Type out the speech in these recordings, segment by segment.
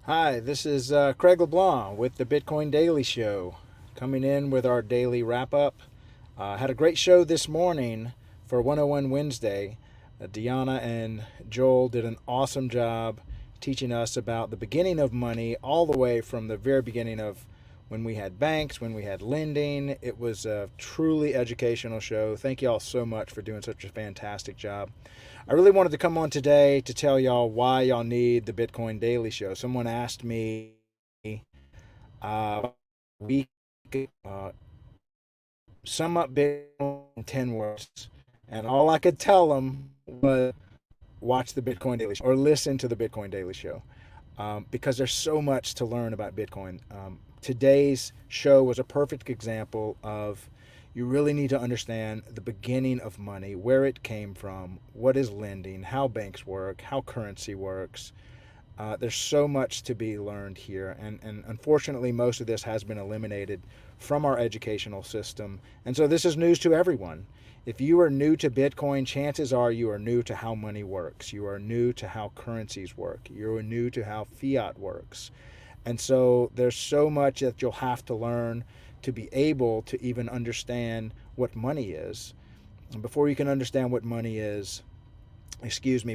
Hi, this is Craig LeBlanc with the Bitcoin Daily Show, coming in with our daily wrap up. Had a great show this morning for 101 Wednesday. Deanna and Joel did an awesome job teaching us about the beginning of money, all the way from the very beginning of when we had banks, when we had lending. It was a truly educational show. Thank you all so much for doing such a fantastic job. I really wanted to come on today to tell y'all why y'all need the Bitcoin Daily Show. Someone asked me week uh, sum up Bitcoin in 10 words, and all I could tell them was watch the Bitcoin Daily Show or listen to the Bitcoin Daily Show, because there's so much to learn about Bitcoin. Today's show was a perfect example of you really need to understand the beginning of money, where it came from, what is lending, how banks work, how currency works. There's so much to be learned here, and unfortunately, most of this has been eliminated from our educational system. And so, this is news to everyone. If you are new to Bitcoin, chances are you are new to how money works. You are new to how currencies work. You are new to how fiat works. And so, there's so much that you'll have to learn to be able to even understand what money is. And before you can understand what money is,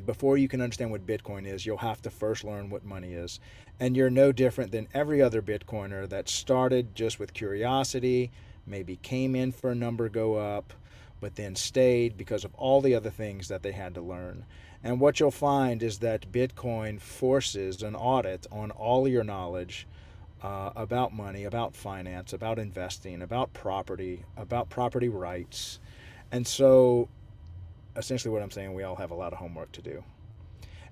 before you can understand what Bitcoin is, you'll have to first learn what money is. And you're no different than every other Bitcoiner that started just with curiosity, maybe came in for a number go up, but then stayed because of all the other things that they had to learn. And what you'll find is that Bitcoin forces an audit on all your knowledge about money, about finance, about investing, about property rights. And so essentially what I'm saying, we all have a lot of homework to do.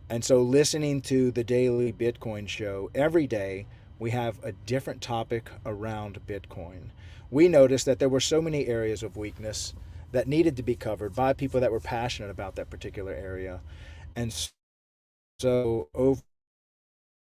And so listening to the daily Bitcoin show every day, we have a different topic around Bitcoin. We noticed that there were so many areas of weakness that needed to be covered by people that were passionate about that particular area. And so over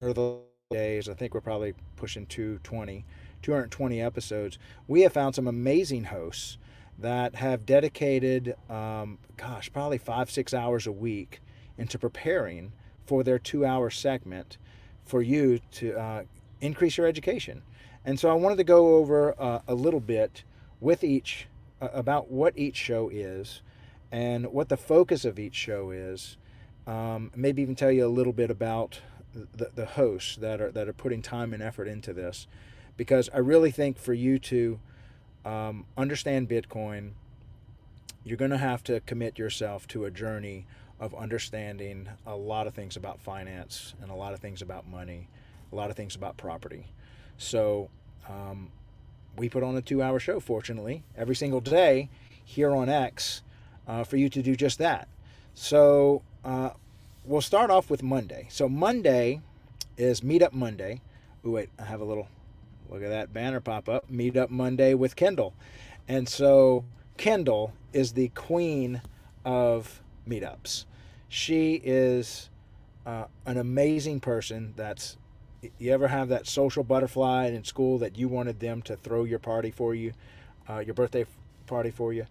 the days, I think we're probably pushing 220 episodes, we have found some amazing hosts that have dedicated, probably 5, 6 hours a week into preparing for their 2 hour segment for you to increase your education. And so I wanted to go over a little bit with each about what each show is and what the focus of each show is. Maybe even tell you a little bit about the hosts that are putting time and effort into this, because I really think for you to understand Bitcoin, you're going to have to commit yourself to a journey of understanding a lot of things about finance and a lot of things about money, a lot of things about property. So we put on a 2 hour show, fortunately, every single day here on X for you to do just that. So we'll start off with Monday. So Monday is Meetup Monday. Ooh, wait, I have a little, look at that banner pop up, Meetup Monday with Kendall. And so Kendall is the queen of meetups. She is an amazing person. You ever have that social butterfly in school that you wanted them to throw your party for you, your birthday party for you?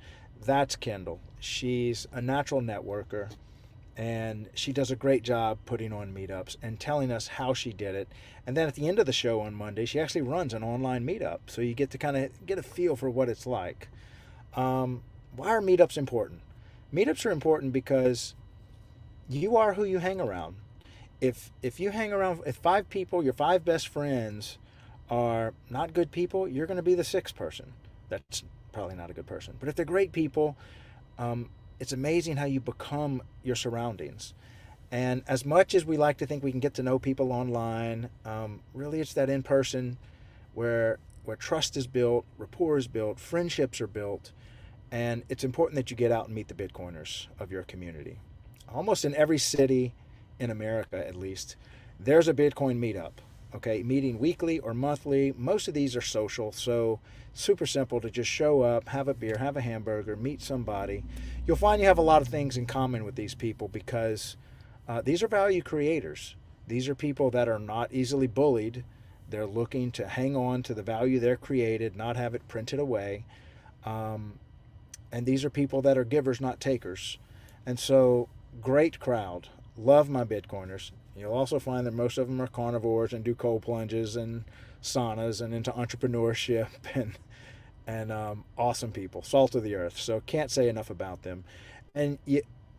That's Kendall. She's a natural networker, and she does a great job putting on meetups and telling us how she did it. And then at the end of the show on Monday, she actually runs an online meetup, so you get to kind of get a feel for what it's like. Why are meetups important? Meetups are important because you are who you hang around. If you hang around, if 5 people, your 5 best friends, are not good people, you're going to be the 6th person. That's probably not a good person. But if they're great people, it's amazing how you become your surroundings. And as much as we like to think we can get to know people online, really it's that in person where trust is built, rapport is built, friendships are built, and it's important that you get out and meet the Bitcoiners of your community. Almost in every city in America, at least, there's a Bitcoin meetup. Okay, meeting weekly or monthly. Most of these are social, so super simple to just show up, have a beer, have a hamburger, meet somebody. You'll find you have a lot of things in common with these people because these are value creators. These are people that are not easily bullied. They're looking to hang on to the value they're created, not have it printed away. And these are people that are givers, not takers. And so, great crowd. love my Bitcoiners. You'll also find that most of them are carnivores and do cold plunges and saunas and into entrepreneurship and awesome people, salt of the earth. So can't say enough about them. And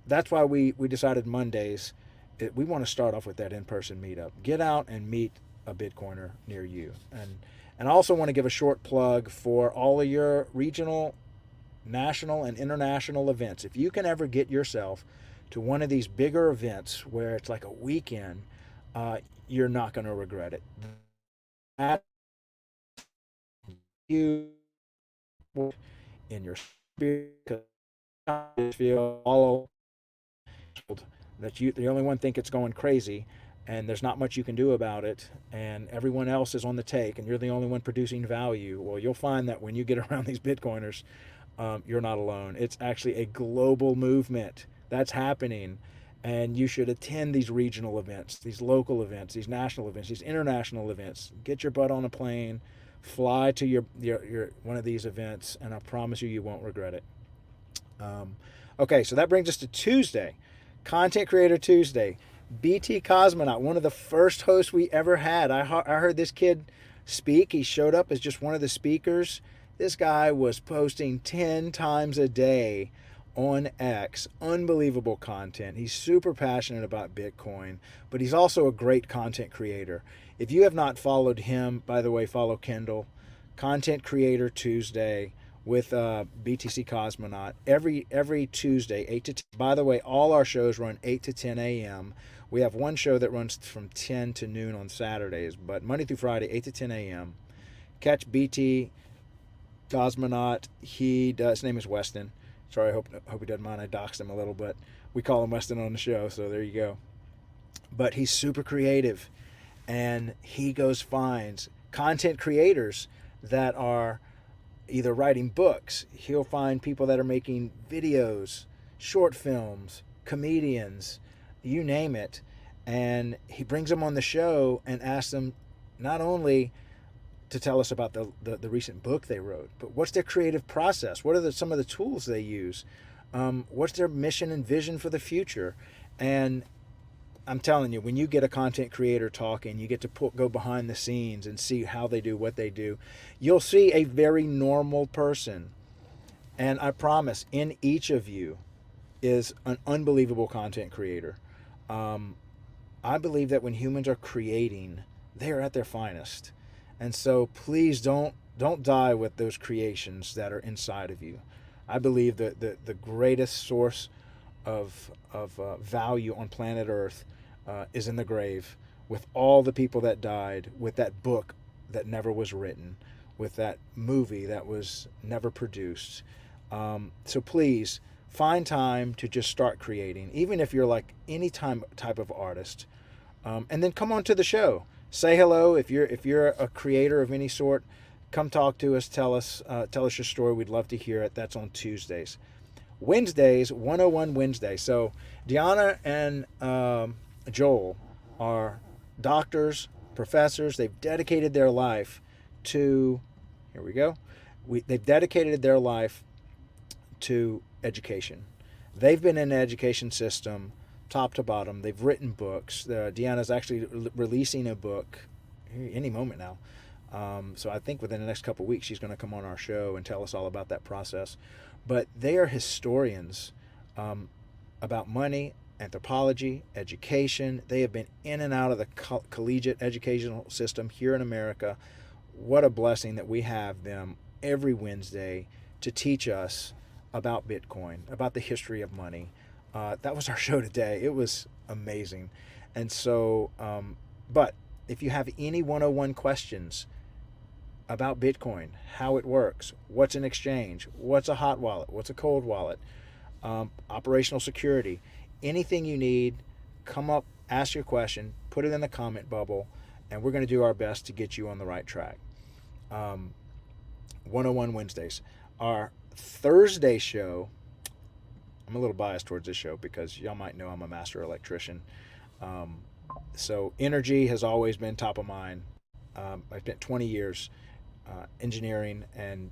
that's why we decided Mondays, we want to start off with that in-person meetup. Get out and meet a Bitcoiner near you. And I also want to give a short plug for all of your regional, national, and international events. If you can ever get yourself to one of these bigger events where it's like a weekend, you're not going to regret it. That you in your spirit, feel all that you the only one think it's going crazy, and there's not much you can do about it, and everyone else is on the take and you're the only one producing value. Well, you'll find that when you get around these Bitcoiners, you're not alone. It's actually a global movement that's happening, and you should attend these regional events, these local events, these national events, these international events. Get your butt on a plane, fly to your one of these events, and I promise you, you won't regret it. Okay, so that brings us to Tuesday, Content Creator Tuesday. BT Cosmonaut, one of the first hosts we ever had. I heard this kid speak. He showed up as just one of the speakers. This guy was posting 10 times a day on X. Unbelievable content. He's super passionate about Bitcoin, but he's also a great content creator. If you have not followed him, by the way, follow Kendall. Content Creator Tuesday with BTC Cosmonaut every Tuesday, 8 to 10. By the way, all our shows run 8 to 10 a.m. We have one show that runs from 10 to noon on Saturdays, but Monday through Friday, 8 to 10 a.m. Catch BT Cosmonaut. His name is Weston. Sorry, I hope he doesn't mind. I doxed him a little, but we call him Weston on the show, so there you go. But he's super creative, and he finds content creators that are either writing books. He'll find people that are making videos, short films, comedians, you name it, and he brings them on the show and asks them not only to tell us about the recent book they wrote, but what's their creative process? What are some of the tools they use? What's their mission and vision for the future? And I'm telling you, when you get a content creator talking, you get to go behind the scenes and see how they do what they do. You'll see a very normal person. And I promise, in each of you is an unbelievable content creator. I believe that when humans are creating, they are at their finest. And so please don't die with those creations that are inside of you. I believe that the greatest source of value on planet Earth is in the grave, with all the people that died, with that book that never was written, with that movie that was never produced. So please find time to just start creating, even if you're like any type of artist, and then come on to the show. Say hello. If you're a creator of any sort, come talk to us. Tell us your story. We'd love to hear it. That's on Tuesdays. Wednesdays, 101 Wednesday. So Deanna and Joel are doctors, professors. They've dedicated their life to, here we go. They've dedicated their life to education. They've been in the education system top to bottom. They've written books. Deanna's actually releasing a book any moment now. So I think within the next couple of weeks, she's going to come on our show and tell us all about that process. But they are historians about money, anthropology, education. They have been in and out of the collegiate educational system here in America. What a blessing that we have them every Wednesday to teach us about Bitcoin, about the history of money. That was our show today. It was amazing. And so, but if you have any 101 questions about Bitcoin, how it works, what's an exchange, what's a hot wallet, what's a cold wallet, operational security, anything you need, come up, ask your question, put it in the comment bubble, and we're going to do our best to get you on the right track. 101 Wednesdays. Our Thursday show, I'm a little biased towards this show because y'all might know I'm a master electrician. So energy has always been top of mind. I spent 20 years engineering and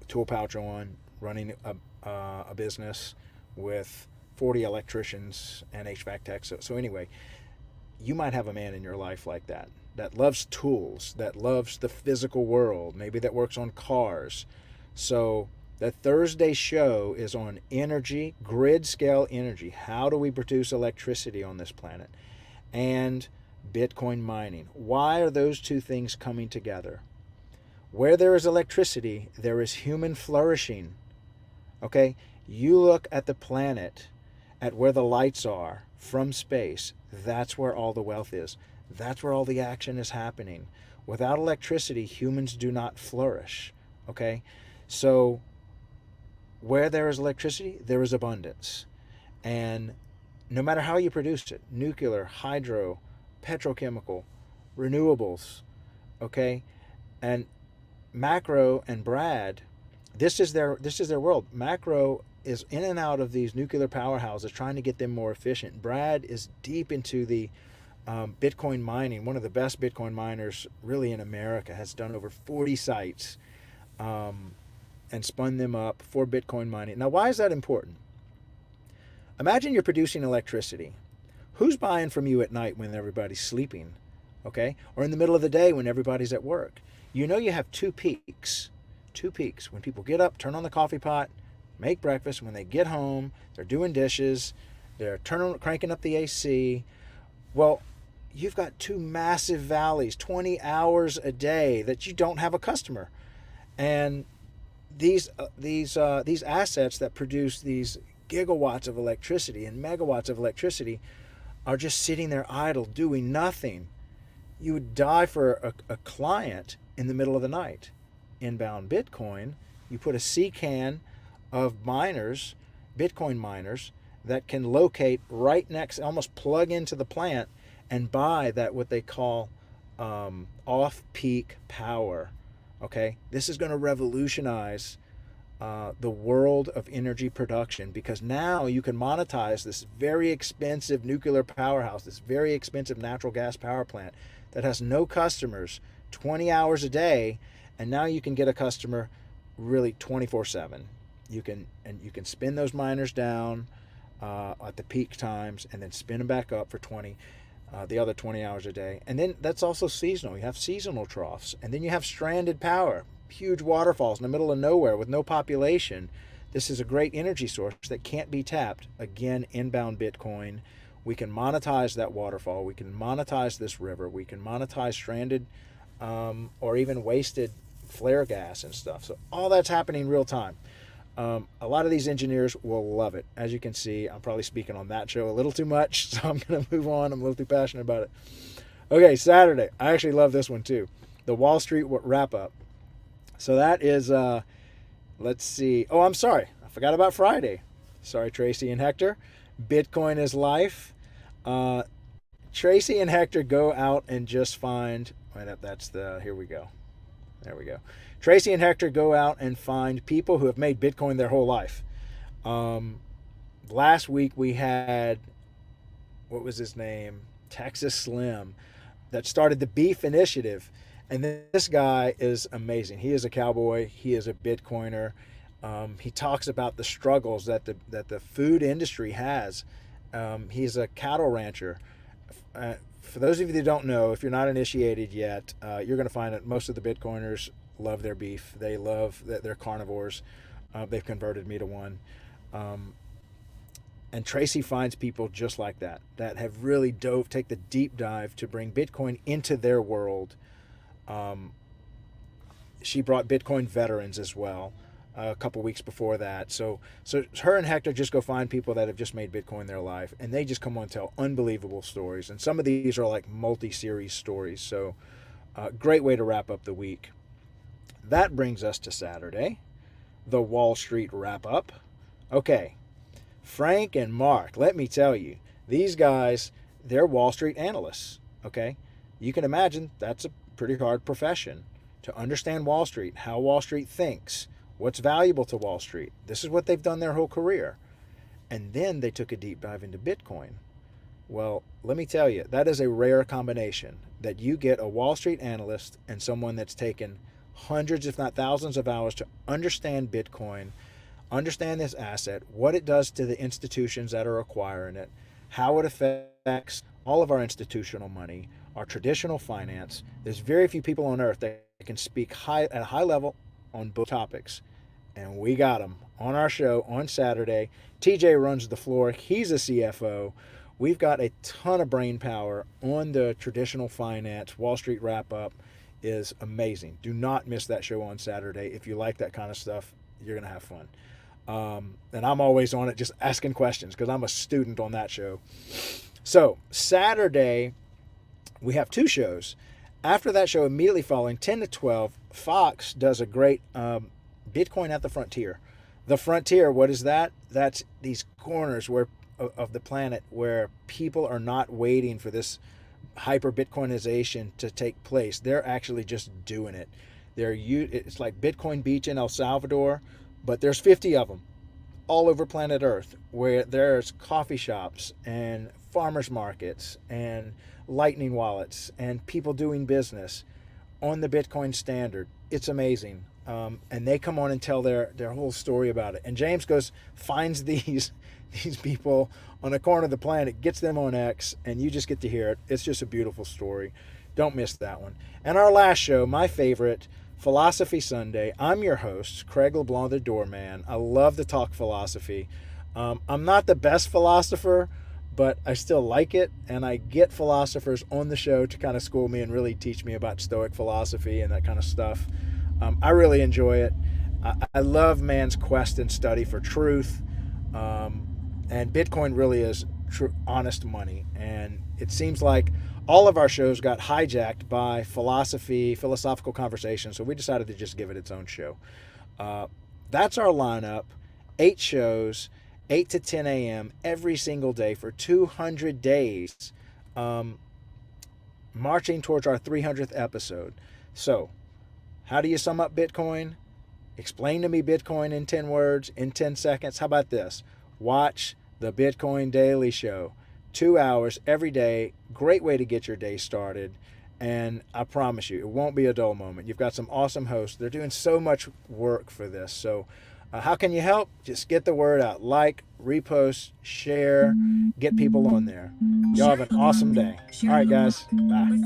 tool pouch on, running a business with 40 electricians and HVAC techs. So anyway, you might have a man in your life like that, that loves tools, that loves the physical world, maybe that works on cars. So the Thursday show is on energy, grid scale energy. How do we produce electricity on this planet? And Bitcoin mining. Why are those two things coming together? Where there is electricity, there is human flourishing. Okay? You look at the planet, at where the lights are from space. That's where all the wealth is. That's where all the action is happening. Without electricity, humans do not flourish. Okay? So where there is electricity, there is abundance. And no matter how you produce it, nuclear, hydro, petrochemical, renewables, okay? And Macro and Brad, this is their world. Macro is in and out of these nuclear powerhouses trying to get them more efficient. Brad is deep into the Bitcoin mining. One of the best Bitcoin miners really in America, has done over 40 sites and spun them up for Bitcoin mining. Now, why is that important? Imagine you're producing electricity. Who's buying from you at night when everybody's sleeping? Okay? Or in the middle of the day when everybody's at work? You know you have two peaks. Two peaks. When people get up, turn on the coffee pot, make breakfast. When they get home, they're doing dishes, they're cranking up the AC. Well, you've got two massive valleys, 20 hours a day that you don't have a customer. And these assets that produce these gigawatts of electricity and megawatts of electricity are just sitting there idle, doing nothing. You would die for a client in the middle of the night. Inbound Bitcoin, you put a CCAN of miners, Bitcoin miners, that can locate right next, almost plug into the plant and buy that what they call off-peak power. Okay, this is going to revolutionize the world of energy production, because now you can monetize this very expensive nuclear powerhouse, this very expensive natural gas power plant that has no customers, 20 hours a day, and now you can get a customer really 24/7. You can spin those miners down at the peak times, and then spin them back up for the other 20 hours a day. And then that's also seasonal. You have seasonal troughs, and then you have stranded power, huge waterfalls in the middle of nowhere with no population. This is a great energy source that can't be tapped. Again, inbound Bitcoin. We can monetize that waterfall. We can monetize this river. We can monetize stranded or even wasted flare gas and stuff. So all that's happening real time. A lot of these engineers will love it. As you can see, I'm probably speaking on that show a little too much, so I'm going to move on. I'm a little too passionate about it. Okay, Saturday. I actually love this one too. The Wall Street wrap up. So that is, let's see. Oh, I'm sorry. I forgot about Friday. Sorry, Tracy and Hector. Bitcoin is life. Tracy and Hector go out and just find, here we go. There we go. Tracy and Hector go out and find people who have made Bitcoin their whole life. Last week we had, what was his name? Texas Slim, that started the Beef Initiative. And this guy is amazing. He is a cowboy. He is a Bitcoiner. He talks about the struggles that the food industry has. He's a cattle rancher. For those of you that don't know, if you're not initiated yet, you're going to find that most of the Bitcoiners love their beef. They love that they're carnivores. They've converted me to one. And Tracy finds people just like that have really take the deep dive to bring Bitcoin into their world. She brought Bitcoin veterans as well a couple weeks before that. So her and Hector just go find people that have just made Bitcoin their life, and they just come on and tell unbelievable stories. And some of these are like multi-series stories. So great way to wrap up the week. That brings us to Saturday, the Wall Street wrap up. Okay, Frank and Mark, let me tell you, these guys, they're Wall Street analysts. Okay, you can imagine that's a pretty hard profession, to understand Wall Street, how Wall Street thinks, what's valuable to Wall Street. This is what they've done their whole career. And then they took a deep dive into Bitcoin. Well, let me tell you, that is a rare combination, that you get a Wall Street analyst and someone that's taken hundreds, if not thousands of hours to understand Bitcoin, understand this asset, what it does to the institutions that are acquiring it, how it affects all of our institutional money, our traditional finance. There's very few people on earth that can speak at a high level on both topics. And we got them on our show on Saturday. TJ runs the floor. He's a CFO. We've got a ton of brain power on the traditional finance. Wall Street Wrap Up is amazing. Do not miss that show on Saturday. If you like that kind of stuff, you're going to have fun. And I'm always on it just asking questions because I'm a student on that show. So Saturday, we have two shows. After that show, immediately following, 10 to 12, Fox does a great Bitcoin at the Frontier. The Frontier, what is that? That's these corners where of the planet where people are not waiting for this hyper Bitcoinization to take place. They're actually just doing it. It's like Bitcoin Beach in El Salvador, but there's 50 of them all over planet Earth, where there's coffee shops and farmers markets and lightning wallets and people doing business on the Bitcoin standard. It's amazing. And they come on and tell their whole story about it. And James finds these people on a corner of the planet, gets them on X, and you just get to hear it. It's just a beautiful story. Don't miss that one. And our last show, my favorite, Philosophy Sunday. I'm your host, Craig LeBlanc, the doorman. I love to talk philosophy. I'm not the best philosopher, but I still like it, and I get philosophers on the show to kind of school me and really teach me about Stoic philosophy and that kind of stuff. I really enjoy it. I love man's quest and study for truth, and Bitcoin really is honest money. And it seems like all of our shows got hijacked by philosophical conversations, so we decided to just give it its own show. That's our lineup. 8 shows, 8 to 10 a.m. every single day for 200 days, marching towards our 300th episode. So, how do you sum up Bitcoin? Explain to me Bitcoin in 10 words, in 10 seconds. How about this? Watch the Bitcoin Daily Show. 2 hours every day. Great way to get your day started. And I promise you, it won't be a dull moment. You've got some awesome hosts. They're doing so much work for this. So how can you help? Just get the word out. Like, repost, share, get people on there. Y'all have an awesome day. All right, guys. Bye.